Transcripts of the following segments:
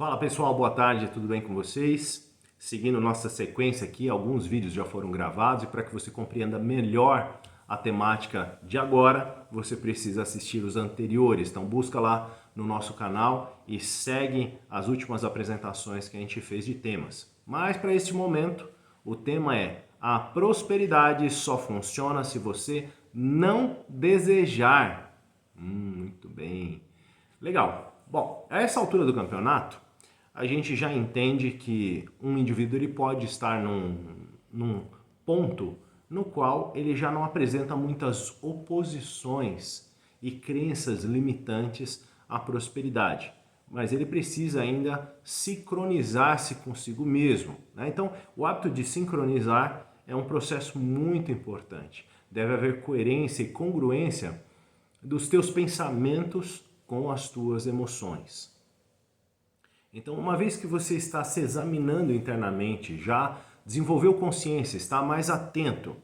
Fala pessoal, boa tarde, tudo bem com vocês? Seguindo nossa sequência aqui, alguns vídeos já foram gravados e para que você compreenda melhor a temática de agora, você precisa assistir os anteriores. Então busca lá no nosso canal e segue as últimas apresentações que a gente fez de temas. Mas para este momento, o tema é: a prosperidade só funciona se você não desejar. Muito bem. Legal. Bom, a essa altura do campeonato, a gente já entende que um indivíduo ele pode estar num ponto no qual ele já não apresenta muitas oposições e crenças limitantes à prosperidade, mas ele precisa ainda sincronizar-se consigo mesmo, né? Então, o hábito de sincronizar é um processo muito importante. Deve haver coerência e congruência dos teus pensamentos com as tuas emoções. Então, uma vez que você está se examinando internamente, já desenvolveu consciência, está mais atento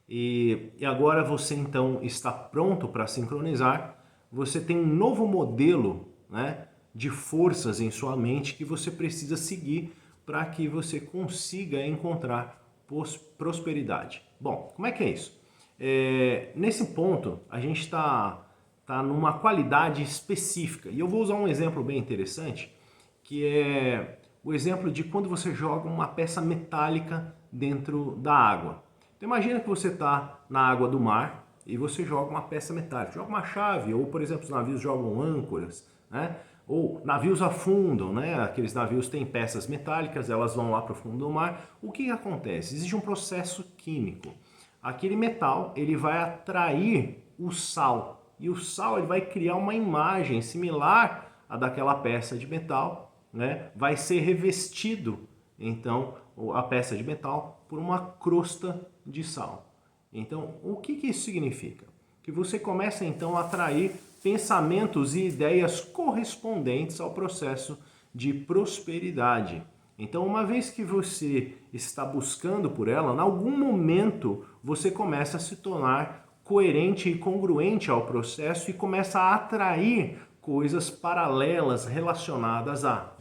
e agora você então está pronto para sincronizar, você tem um novo modelo, né, de forças em sua mente que você precisa seguir para que você consiga encontrar prosperidade. Bom, como é que é isso? Nesse ponto, a gente está numa qualidade específica. E eu vou usar um exemplo bem interessante, que é o exemplo de quando você joga uma peça metálica dentro da água. Então imagina que você está na água do mar e você joga uma peça metálica, joga uma chave, ou por exemplo os navios jogam âncoras, né? Ou navios afundam, né? Aqueles navios têm peças metálicas, elas vão lá para o fundo do mar. O que acontece? Existe um processo químico. Aquele metal ele vai atrair o sal, e o sal ele vai criar uma imagem similar à daquela peça de metal, né? Vai ser revestido então a peça de metal por uma crosta de sal. Então, o que isso significa? Que você começa então a atrair pensamentos e ideias correspondentes ao processo de prosperidade. Então, uma vez que você está buscando por ela, em algum momento você começa a se tornar coerente e congruente ao processo e começa a atrair coisas paralelas relacionadas a.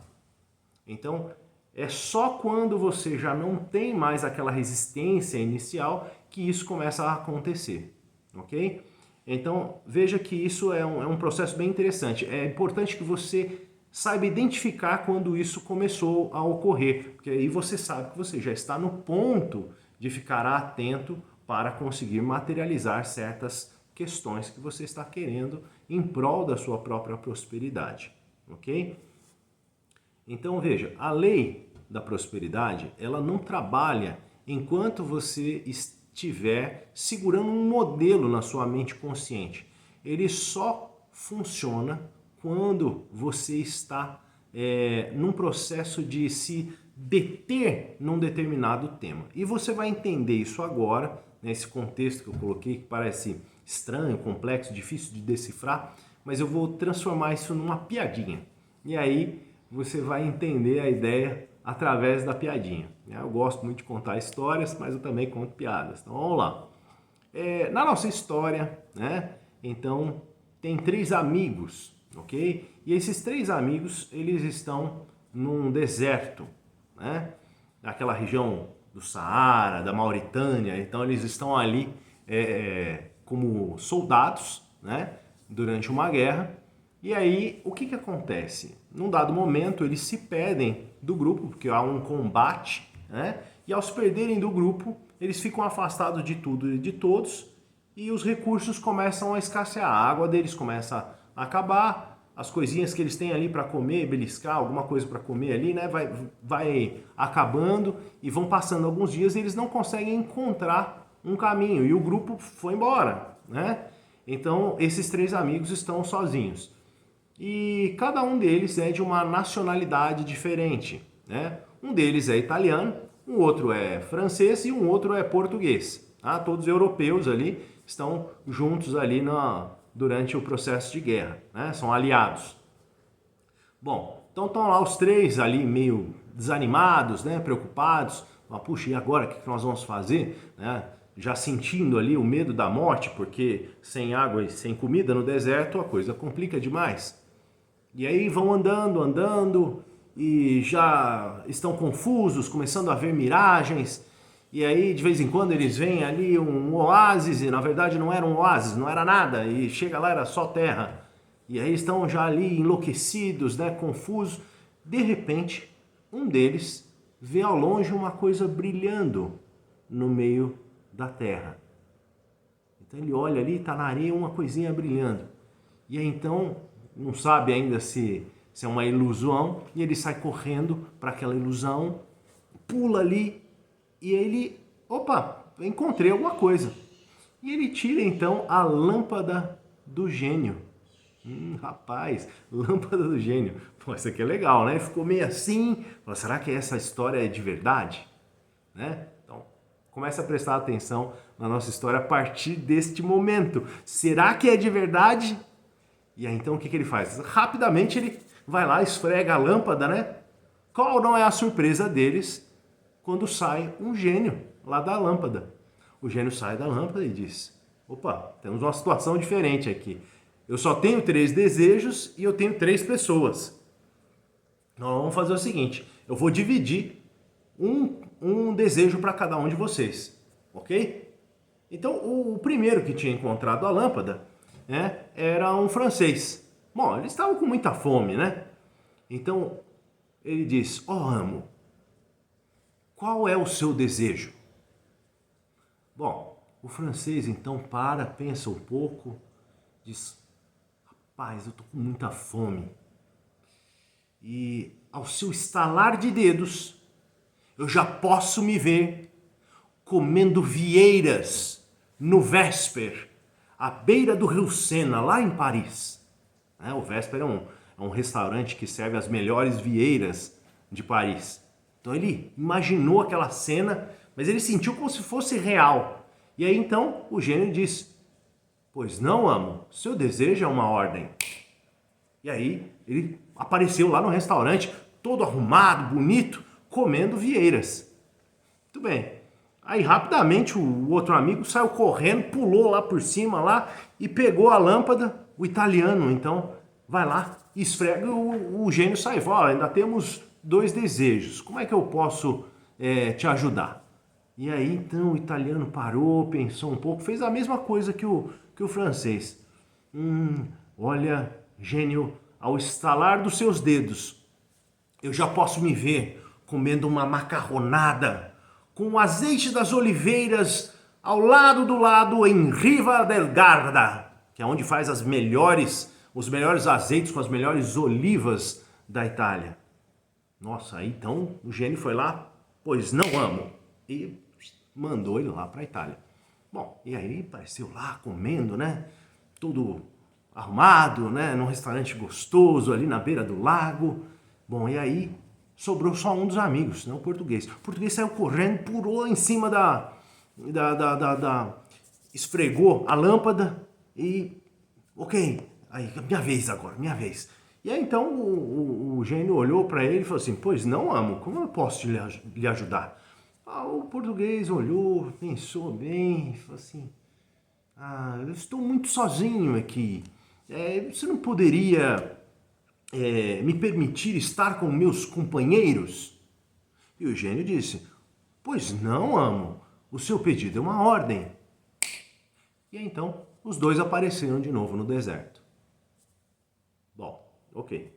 Então, é só quando você já não tem mais aquela resistência inicial que isso começa a acontecer, ok? Então, veja que isso é um processo bem interessante. É importante que você saiba identificar quando isso começou a ocorrer, porque aí você sabe que você já está no ponto de ficar atento para conseguir materializar certas questões que você está querendo em prol da sua própria prosperidade, ok? Então veja, a lei da prosperidade, ela não trabalha enquanto você estiver segurando um modelo na sua mente consciente. Ele só funciona quando você está num processo de se deter num determinado tema. E você vai entender isso agora, nesse contexto que eu coloquei, que parece estranho, complexo, difícil de decifrar, mas eu vou transformar isso numa piadinha. E aí você vai entender a ideia através da piadinha. Eu gosto muito de contar histórias, mas eu também conto piadas. Então vamos lá. Na nossa história, né? Então tem três amigos, ok? E esses três amigos, eles estão num deserto, né? Naquela região do Saara, da Mauritânia. Então eles estão ali como soldados, né? Durante uma guerra. E aí, o que acontece? Num dado momento, eles se perdem do grupo, porque há um combate, né? E ao se perderem do grupo, eles ficam afastados de tudo e de todos, e os recursos começam a escassear. A água deles começa a acabar, as coisinhas que eles têm ali para comer, beliscar, alguma coisa para comer ali, né? Vai acabando, e vão passando alguns dias e eles não conseguem encontrar um caminho, e o grupo foi embora, né? Então, esses três amigos estão sozinhos. E cada um deles é de uma nacionalidade diferente, né? Um deles é italiano, um outro é francês e um outro é português. Tá? Todos europeus ali estão juntos ali durante o processo de guerra, né? São aliados. Bom, então estão lá os três ali meio desanimados, né? Preocupados. Mas, puxa, e agora o que nós vamos fazer? Né? Já sentindo ali o medo da morte, porque sem água e sem comida no deserto a coisa complica demais. E aí vão andando, andando, e já estão confusos, começando a ver miragens. E aí de vez em quando eles veem ali um oásis, e na verdade não era um oásis, não era nada, e chega lá era só terra. E aí estão já ali enlouquecidos, né, confusos. De repente, um deles vê ao longe uma coisa brilhando no meio da terra. Então ele olha ali, está na areia uma coisinha brilhando. E aí então, não sabe ainda se é uma ilusão, e ele sai correndo para aquela ilusão, pula ali, e ele, opa, encontrei alguma coisa. E ele tira então a lâmpada do gênio. Rapaz, lâmpada do gênio. Pô, isso aqui é legal, né? Ficou meio assim. Será que essa história é de verdade? Né? Então, comece a prestar atenção na nossa história a partir deste momento. Será que é de verdade? E aí, então, o que ele faz? Rapidamente ele vai lá, esfrega a lâmpada, né? Qual não é a surpresa deles quando sai um gênio lá da lâmpada? O gênio sai da lâmpada e diz: opa, temos uma situação diferente aqui. Eu só tenho 3 desejos e eu tenho 3 pessoas. Nós vamos fazer o seguinte, eu vou dividir um desejo para cada um de vocês, ok? Então, o primeiro que tinha encontrado a lâmpada, né, era um francês. Bom, eles estavam com muita fome, né? Então, ele diz: ó amo, qual é o seu desejo? Bom, o francês então pensa um pouco, diz: rapaz, eu tô com muita fome. E ao seu estalar de dedos, eu já posso me ver comendo vieiras no Vesper, à beira do Rio Sena, lá em Paris. O Vesper é um restaurante que serve as melhores vieiras de Paris. Então ele imaginou aquela cena, mas ele sentiu como se fosse real. E aí então o gênio diz: pois não, amo, seu desejo é uma ordem. E aí ele apareceu lá no restaurante, todo arrumado, bonito, comendo vieiras. Muito bem. Aí rapidamente o outro amigo saiu correndo, pulou lá por cima lá e pegou a lâmpada. O italiano então vai lá, esfrega, o gênio sai e fala: ainda temos 2 desejos, como é que eu posso te ajudar? E aí então o italiano parou, pensou um pouco, fez a mesma coisa que o francês. Olha, gênio, ao estalar dos seus dedos, eu já posso me ver comendo uma macarronada com o azeite das oliveiras ao lado do lado em Riva del Garda, que é onde faz os melhores azeites com as melhores olivas da Itália. Nossa, aí então o gênio foi lá, pois não amo, e mandou ele lá para a Itália. Bom, e aí ele apareceu lá comendo, né? Tudo arrumado, né? Num restaurante gostoso ali na beira do lago. Bom, e aí sobrou só um dos amigos, né? O português. O português saiu correndo, pulou em cima esfregou a lâmpada e... ok, aí, minha vez agora, minha vez. E aí então o gênio olhou para ele e falou assim: pois não, amo, como eu posso lhe ajudar? O português olhou, pensou bem e falou assim: eu estou muito sozinho aqui. Você não poderia me permitir estar com meus companheiros? E o gênio disse: pois não, amo, o seu pedido é uma ordem. E aí, então os 2 apareceram de novo no deserto. Bom, ok.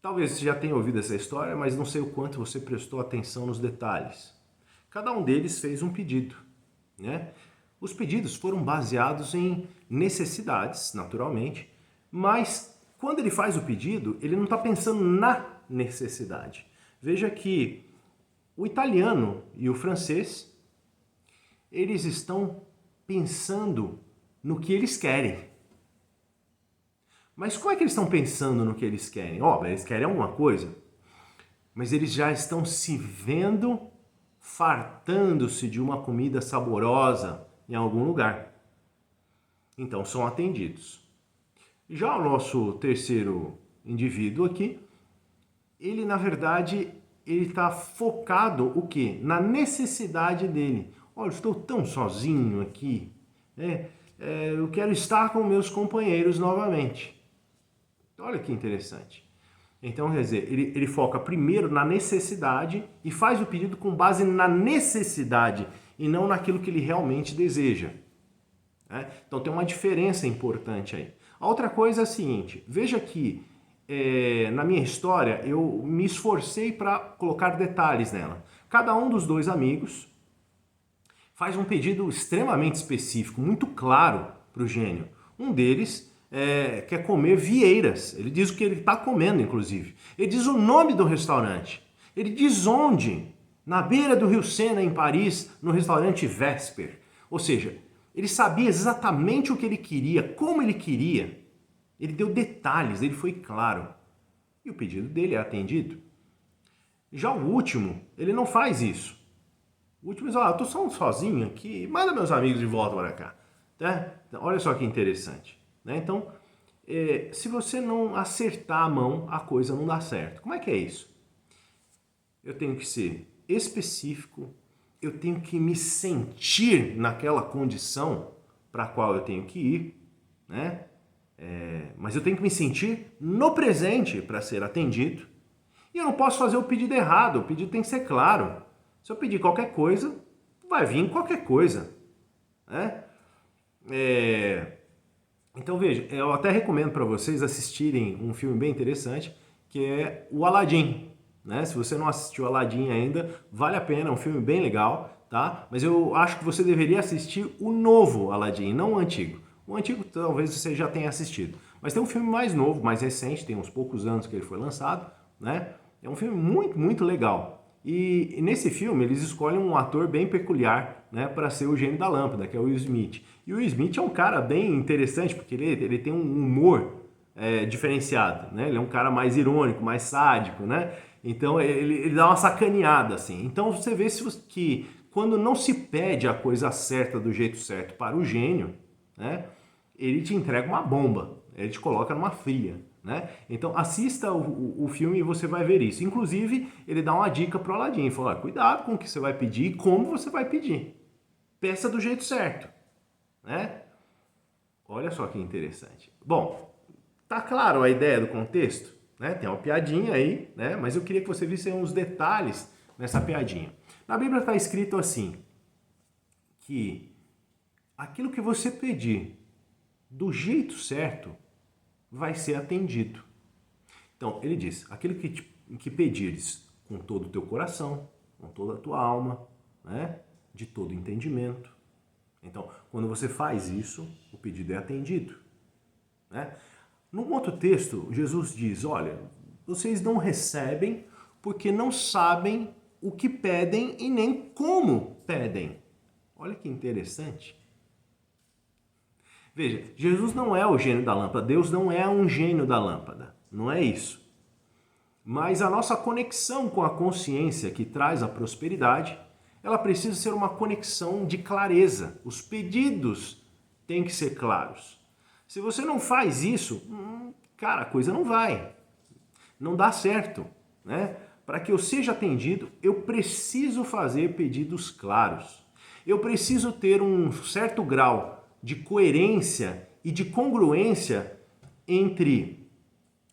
Talvez você já tenha ouvido essa história, mas não sei o quanto você prestou atenção nos detalhes. Cada um deles fez um pedido, né? Os pedidos foram baseados em necessidades, naturalmente, mas quando ele faz o pedido, ele não está pensando na necessidade. Veja que o italiano e o francês, eles estão pensando no que eles querem. Mas como é que eles estão pensando no que eles querem? Eles querem alguma coisa, mas eles já estão se vendo fartando-se de uma comida saborosa em algum lugar. Então são atendidos. Já o nosso terceiro indivíduo aqui, ele na verdade, ele está focado o quê? Na necessidade dele. Olha, estou tão sozinho aqui, né? Eu quero estar com meus companheiros novamente. Olha que interessante. Então, quer dizer, ele foca primeiro na necessidade e faz o pedido com base na necessidade e não naquilo que ele realmente deseja. Né? Então tem uma diferença importante aí. A outra coisa é a seguinte, veja que na minha história eu me esforcei para colocar detalhes nela. Cada um dos dois amigos faz um pedido extremamente específico, muito claro para o gênio. Um deles quer comer vieiras. Ele diz o que ele está comendo, inclusive. Ele diz o nome do restaurante. Ele diz onde. Na beira do Rio Sena, em Paris, no restaurante Vesper. Ou seja, ele sabia exatamente o que ele queria, como ele queria. Ele deu detalhes, ele foi claro. E o pedido dele é atendido. Já o último, ele não faz isso. O último diz, eu tô só sozinho aqui, manda meus amigos de volta para cá. Tá? Então, olha só que interessante. Né? Então, se você não acertar a mão, a coisa não dá certo. Como é que é isso? Eu tenho que ser específico, eu tenho que me sentir naquela condição para a qual eu tenho que ir, né? Mas eu tenho que me sentir no presente para ser atendido. E eu não posso fazer o pedido errado, o pedido tem que ser claro. Se eu pedir qualquer coisa, vai vir qualquer coisa. Né? Então veja, eu até recomendo para vocês assistirem um filme bem interessante, que é o Aladdin. Né? Se você não assistiu Aladdin ainda, vale a pena, é um filme bem legal, tá? Mas eu acho que você deveria assistir o novo Aladdin, não o antigo. O antigo talvez você já tenha assistido. Mas tem um filme mais novo, mais recente, tem uns poucos anos que ele foi lançado, né? É um filme muito, muito legal. E nesse filme eles escolhem um ator bem peculiar, né, para ser o gênio da lâmpada, que é o Will Smith. E o Will Smith é um cara bem interessante, porque ele tem um humor diferenciado, né? Ele é um cara mais irônico, mais sádico, né? Então ele dá uma sacaneada, assim. Então você vê que quando não se pede a coisa certa do jeito certo para o gênio, né, ele te entrega uma bomba, ele te coloca numa fria. Né? Então assista o filme e você vai ver isso. Inclusive, ele dá uma dica pro Aladdin. Ele fala, cuidado com o que você vai pedir e como você vai pedir. Peça do jeito certo. Né? Olha só que interessante. Bom, tá claro a ideia do contexto? Né? Tem uma piadinha aí, né? Mas eu queria que você visse uns detalhes nessa piadinha. Na Bíblia está escrito assim, que aquilo que você pedir do jeito certo vai ser atendido. Então, ele diz, aquilo que pedires com todo o teu coração, com toda a tua alma, né? De todo entendimento. Então, quando você faz isso, o pedido é atendido. Né? Num outro texto, Jesus diz, olha, vocês não recebem porque não sabem o que pedem e nem como pedem. Olha que interessante. Veja, Jesus não é o gênio da lâmpada, Deus não é um gênio da lâmpada, não é isso. Mas a nossa conexão com a consciência que traz a prosperidade, ela precisa ser uma conexão de clareza. Os pedidos têm que ser claros. Se você não faz isso, cara, a coisa não vai. Não dá certo, né? Para que eu seja atendido, eu preciso fazer pedidos claros. Eu preciso ter um certo grau de coerência e de congruência entre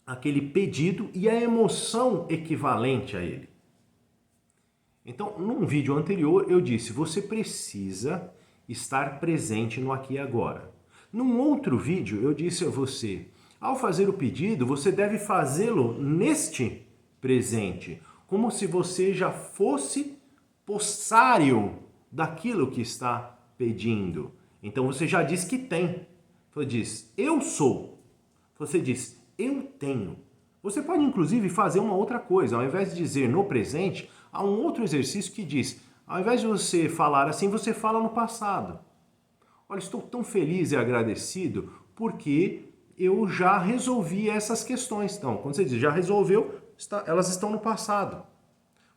aquele pedido e a emoção equivalente a ele. Então, num vídeo anterior eu disse, você precisa estar presente no aqui e agora. Num outro vídeo eu disse a você, ao fazer o pedido, você deve fazê-lo neste presente, como se você já fosse possário daquilo que está pedindo. Então você já diz que tem. Você diz, eu sou. Você diz, eu tenho. Você pode inclusive fazer uma outra coisa. Ao invés de dizer no presente, há um outro exercício que diz, ao invés de você falar assim, você fala no passado. Olha, estou tão feliz e agradecido porque eu já resolvi essas questões. Então, quando você diz já resolveu, elas estão no passado.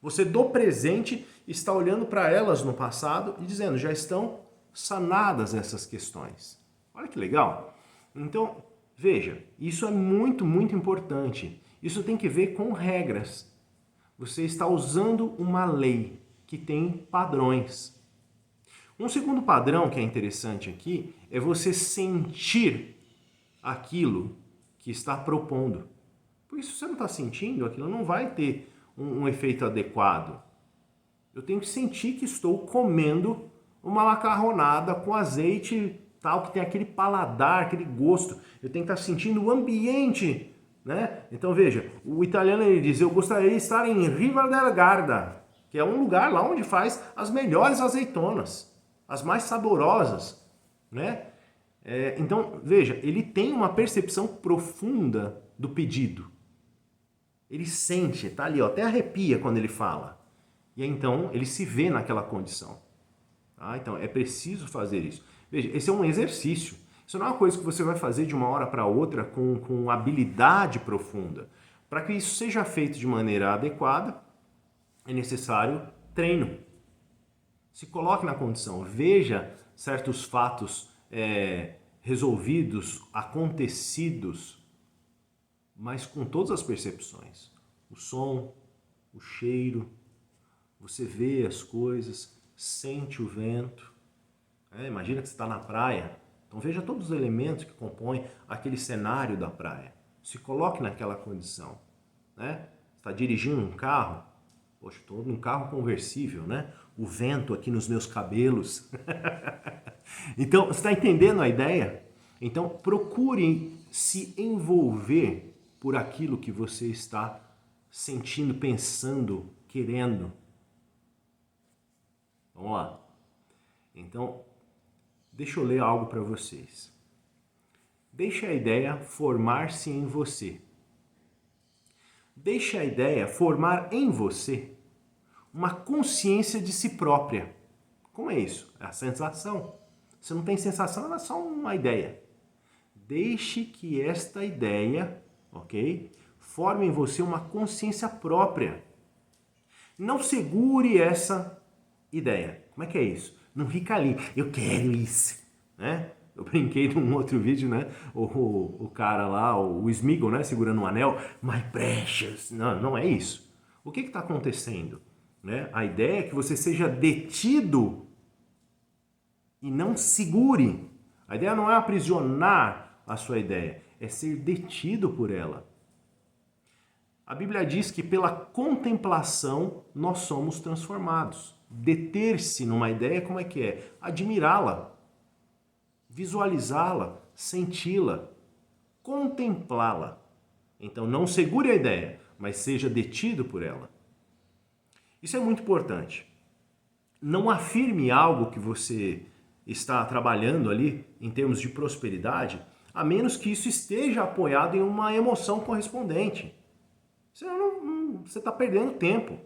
Você do presente está olhando para elas no passado e dizendo, já estão sanadas essas questões. Olha que legal. Então, veja, isso é muito, muito importante. Isso tem que ver com regras. Você está usando uma lei que tem padrões. Um segundo padrão que é interessante aqui é você sentir aquilo que está propondo. Por isso, se você não está sentindo, aquilo não vai ter um efeito adequado. Eu tenho que sentir que estou comendo uma macarronada com azeite, tal, que tem aquele paladar, aquele gosto. Eu tenho que estar sentindo o ambiente, né? Então veja, o italiano ele diz: eu gostaria de estar em Riva del Garda, que é um lugar lá onde faz as melhores azeitonas, as mais saborosas, né? Então veja, ele tem uma percepção profunda do pedido. Ele sente, tá ali, ó, até arrepia quando ele fala. E então ele se vê naquela condição. Tá? Então é preciso fazer isso. Veja, esse é um exercício. Isso não é uma coisa que você vai fazer de uma hora para outra com habilidade profunda. Para que isso seja feito de maneira adequada, é necessário treino. Se coloque na condição, veja certos fatos resolvidos, acontecidos, mas com todas as percepções. O som, o cheiro, você vê as coisas, sente o vento. Imagina que você está na praia, então veja todos os elementos que compõem aquele cenário da praia. Se coloque naquela condição. Né? Você está dirigindo um carro, poxa, estou num carro conversível, né? O vento aqui nos meus cabelos. Então, você está entendendo a ideia? Então, procure se envolver por aquilo que você está sentindo, pensando, querendo. Vamos lá. Então, deixa eu ler algo para vocês. Deixe a ideia formar-se em você. Deixe a ideia formar em você uma consciência de si própria. Como é isso? É a sensação. Você não tem sensação, ela é só uma ideia. Deixe que esta ideia, ok, forme em você uma consciência própria. Não segure essa ideia. Como é que é isso? Não fica ali, eu quero isso, né? Eu brinquei num outro vídeo, né? O cara lá, o Smeagol, né? Segurando um anel, my precious. Não, não é isso. O que está acontecendo? Né? A ideia é que você seja detido e não segure. A ideia não é aprisionar a sua ideia, é ser detido por ela. A Bíblia diz que pela contemplação nós somos transformados. Deter-se numa ideia, como é que é? Admirá-la, visualizá-la, senti-la, contemplá-la. Então não segure a ideia, mas seja detido por ela. Isso é muito importante. Não afirme algo que você está trabalhando ali em termos de prosperidade, a menos que isso esteja apoiado em uma emoção correspondente. Senão você está perdendo tempo,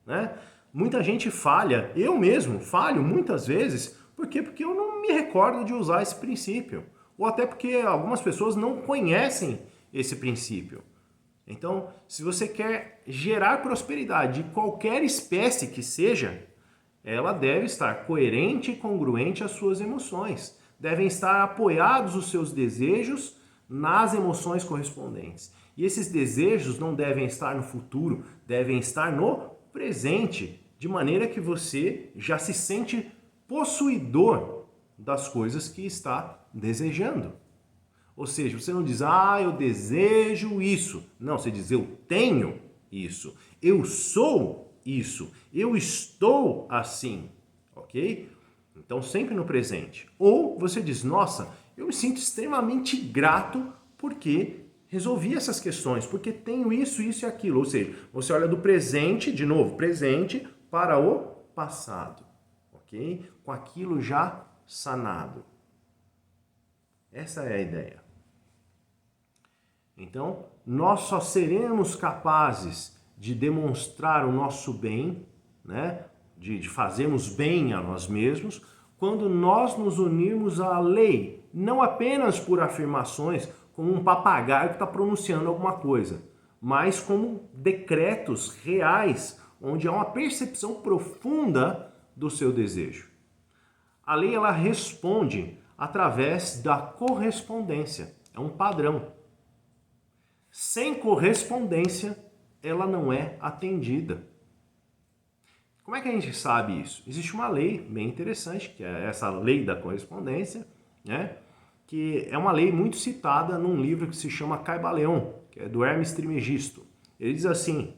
né? Muita gente falha, eu mesmo falho muitas vezes, por quê? Porque eu não me recordo de usar esse princípio, ou até porque algumas pessoas não conhecem esse princípio. Então, se você quer gerar prosperidade de qualquer espécie que seja, ela deve estar coerente e congruente às suas emoções. Devem estar apoiados os seus desejos nas emoções correspondentes. E esses desejos não devem estar no futuro, devem estar no presente, de maneira que você já se sente possuidor das coisas que está desejando. Ou seja, você não diz, eu desejo isso. Não, você diz, eu tenho isso. Eu sou isso. Eu estou assim. Ok? Então, sempre no presente. Ou você diz, nossa, eu me sinto extremamente grato porque resolvi essas questões, porque tenho isso, isso e aquilo. Ou seja, você olha do presente, de novo, presente, para o passado. Ok? Com aquilo já sanado. Essa é a ideia. Então, nós só seremos capazes de demonstrar o nosso bem, né? de fazermos bem a nós mesmos, quando nós nos unirmos à lei, não apenas por afirmações, como um papagaio que está pronunciando alguma coisa, mas como decretos reais, onde há uma percepção profunda do seu desejo. A lei ela responde através da correspondência, é um padrão. Sem correspondência, ela não é atendida. Como é que a gente sabe isso? Existe uma lei bem interessante, que é essa lei da correspondência, né? que é uma lei muito citada num livro que se chama Caibalion, que é do Hermes Trismegisto. Ele diz assim,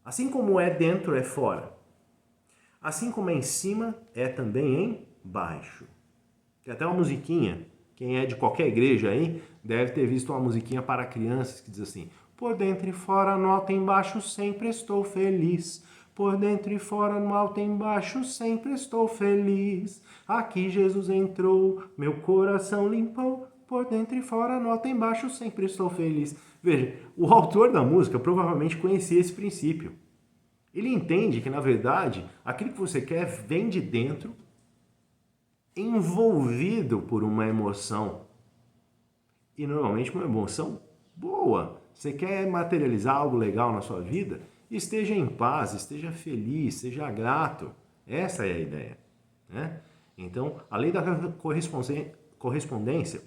assim como é dentro, é fora. Assim como é em cima, é também embaixo. Tem até uma musiquinha, quem é de qualquer igreja aí, deve ter visto uma musiquinha para crianças que diz assim: por dentro e fora, no alto e embaixo, sempre estou feliz. Por dentro e fora, no alto e embaixo, sempre estou feliz. Aqui Jesus entrou, meu coração limpou. Por dentro e fora, no alto e embaixo, sempre estou feliz. Veja, o autor da música provavelmente conhecia esse princípio. Ele entende que, na verdade, aquilo que você quer vem de dentro, envolvido por uma emoção. E normalmente uma emoção boa. Você quer materializar algo legal na sua vida? Esteja em paz, esteja feliz, seja grato. Essa é a ideia, né? Então, a lei da correspondência,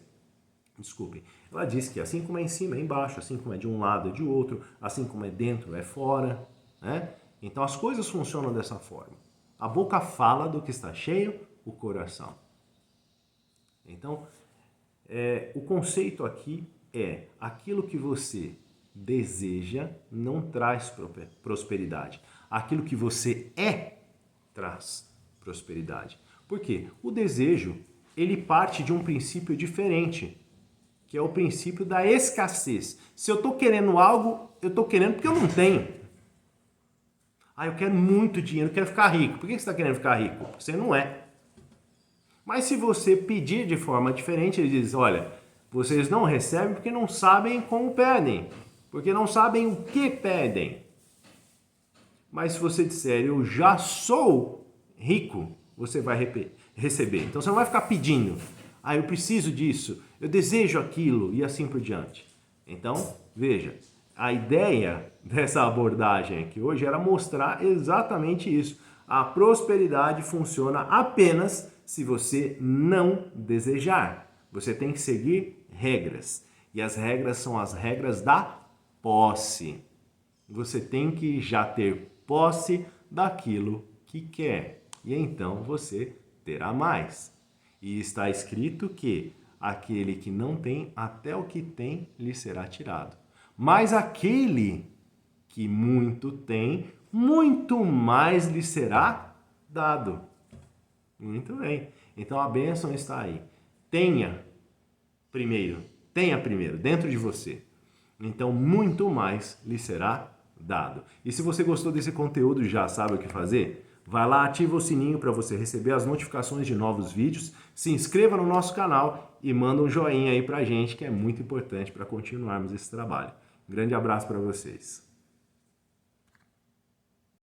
ela diz que assim como é em cima é embaixo, assim como é de um lado é de outro, assim como é dentro é fora, né? Então as coisas funcionam dessa forma. A boca fala do que está cheio, o coração. Então, o conceito aqui é aquilo que você deseja não traz prosperidade. Aquilo que você traz prosperidade. Por quê? O desejo, ele parte de um princípio diferente, que é o princípio da escassez. Se eu estou querendo algo, eu estou querendo porque eu não tenho. Eu quero muito dinheiro, eu quero ficar rico. Por que você está querendo ficar rico? Porque você não é. Mas se você pedir de forma diferente, ele diz, olha, vocês não recebem porque não sabem como pedem, porque não sabem o que pedem. Mas se você disser, eu já sou rico, você vai receber. Então você não vai ficar pedindo, eu preciso disso, eu desejo aquilo e assim por diante. Então, veja, a ideia dessa abordagem aqui hoje era mostrar exatamente isso. A prosperidade funciona apenas se você não desejar. Você tem que seguir regras. E as regras são as regras da posse. Você tem que já ter posse daquilo que quer. E então você terá mais. E está escrito que aquele que não tem, até o que tem lhe será tirado. Mas aquele que muito tem, muito mais lhe será dado. Muito bem. Então a bênção está aí. Tenha primeiro, dentro de você. Então muito mais lhe será dado. E se você gostou desse conteúdo e já sabe o que fazer, vai lá, ativa o sininho para você receber as notificações de novos vídeos, se inscreva no nosso canal e manda um joinha aí pra gente, que é muito importante para continuarmos esse trabalho. Um grande abraço para vocês.